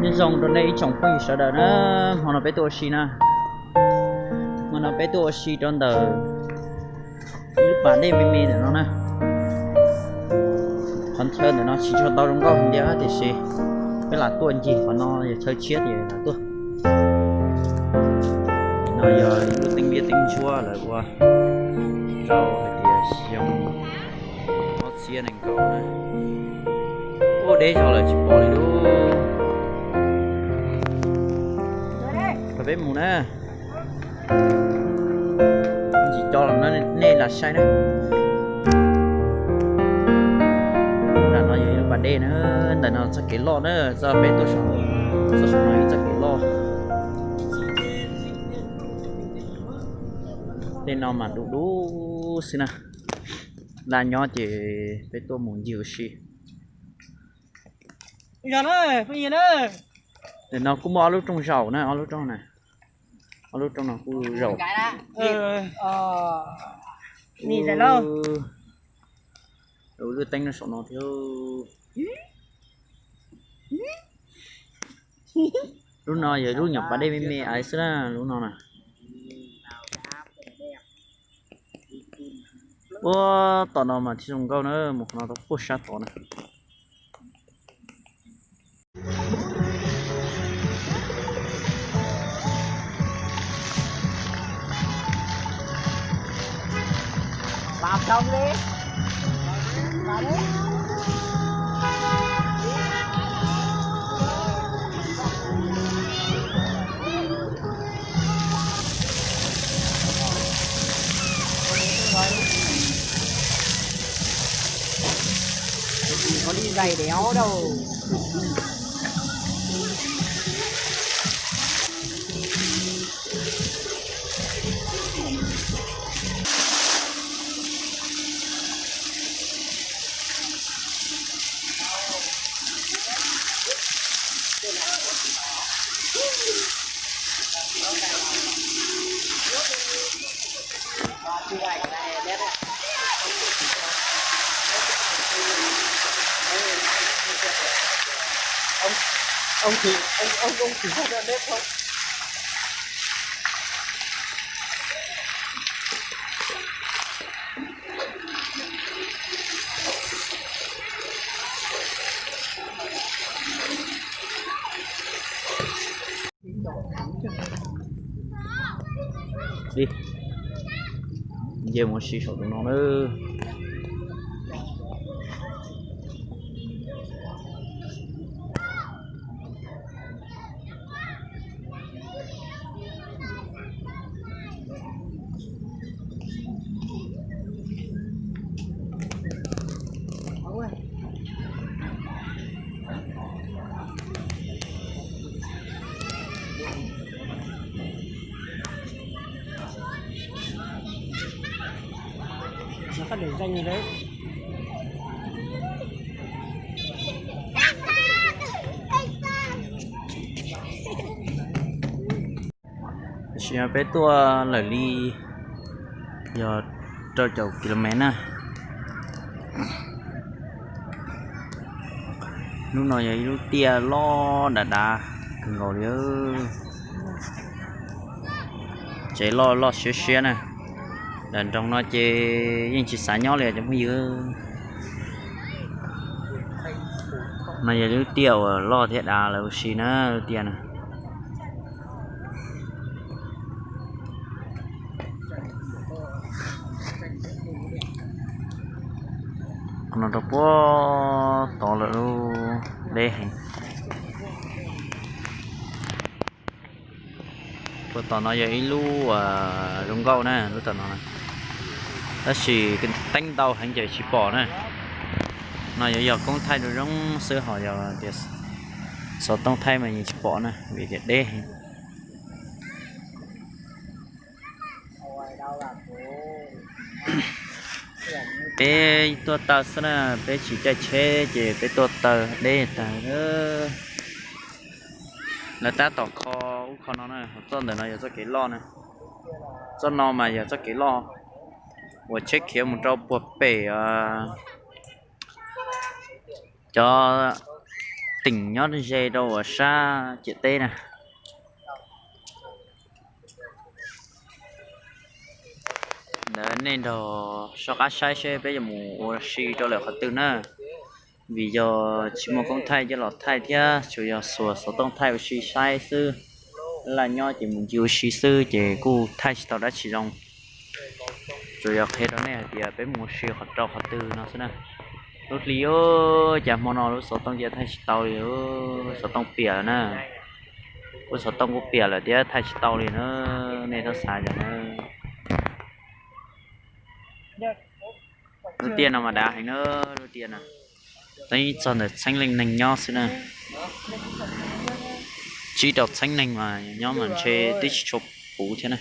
như dòng trong đây trồng quanh sợ đỡ nó mà nó bé tua xì nè mà nó bé tua xì trong tờ lúc bạn đây mê để nó nè còn chơi để nó chỉ cho tao trong con đĩa thì xì cái là tuần gì còn nó chơi chết thì là tuần nó giờ tinh bia tinh chua lại qua rau thì xong nó xiên thành cầu này ô đấy cho là chỉ bỏ đi đâu phải biết mù nè chỉ cho là nó nên là sai đấy là nó như bạn đây nữa là nó sẽ cái lo nữa giờ bé tôi sợ này sẽ cái lo nên nó mà đủ xin nè là nhỏ chỉ bé tôi muốn nhiều xí giờ nó cái gì nữa để nó cũng bỏ lúc trong rau này, lúc trong này, lúc trong nó cũng rau. nhìn thấy lâu. Rồi tanh nó sống nó theo. Lúc nào giờ lúc nhập vào đây mẹ ấy sẽ là lúc nào nè. Ô, tao nào mà chỉ dùng câu nữa, một nó phốt sát tao này. Làm xong đi. Làm đi. Có đi giày đéo đâu. Ông thì ông chỉ ra bếp thôi. Đi giờ một xí sổ nó nữa nó có để danh gì đấy. chỉ bé tua là ly giờ cho chậu km nè lúc nào vậy lúc tia lo đà cứ ngồi đi chạy lo xé nè đàn trong nó chơi nhưng chỉ xả nhỏ liền trong cái dưa này giờ lúc tiêu lo thiệt là xí nó tiền nè nó đâu có to là đâu đây hình bữa tao nói vậy lu rong câu nè lúc tao nói đó chỉ cái tanh tàu hành chạy chỉ bỏ nè nói giờ con thay được giống sơ hỏi giờ thì số tông thay mà nhìn chỉ bỏ nè vì cái đây bé tua tàu xí nè bé chỉ chạy chế chỉ bé tua tàu đây tàu nữa là ta tỏ kho nó này cho để nó giờ cái lo này cho nó mà giờ cho cái lo và check kia một trâu buộc bể cho tỉnh nhót dây đâu ở xa chị tê nè đấy nên đồ sao cá sai xe bây giờ mù xì cho lại khó tư nữa vì giờ chỉ một con thay cho lọt thay thia chủ yếu số số tông thay xì sai sư là nho chỉ muốn chịu xì sư chỉ cu thay tao đã chỉ rong chủ yếu hết đó này thì bé mù xì khó trâu khó tư nó thế nào lúc liêu chả món nào lúc số tông giờ thay tao thì số tông bìa nè lúc số tông của bìa là thì thay tao thì nó nên nó xài cho nó đầu tiên nào mà đá hay nữa đầu tiên à đây chọn được xanh linh nành nho xí nè chỉ đọc xanh nành mà nhóm mình chơi tích chụp cũ thế này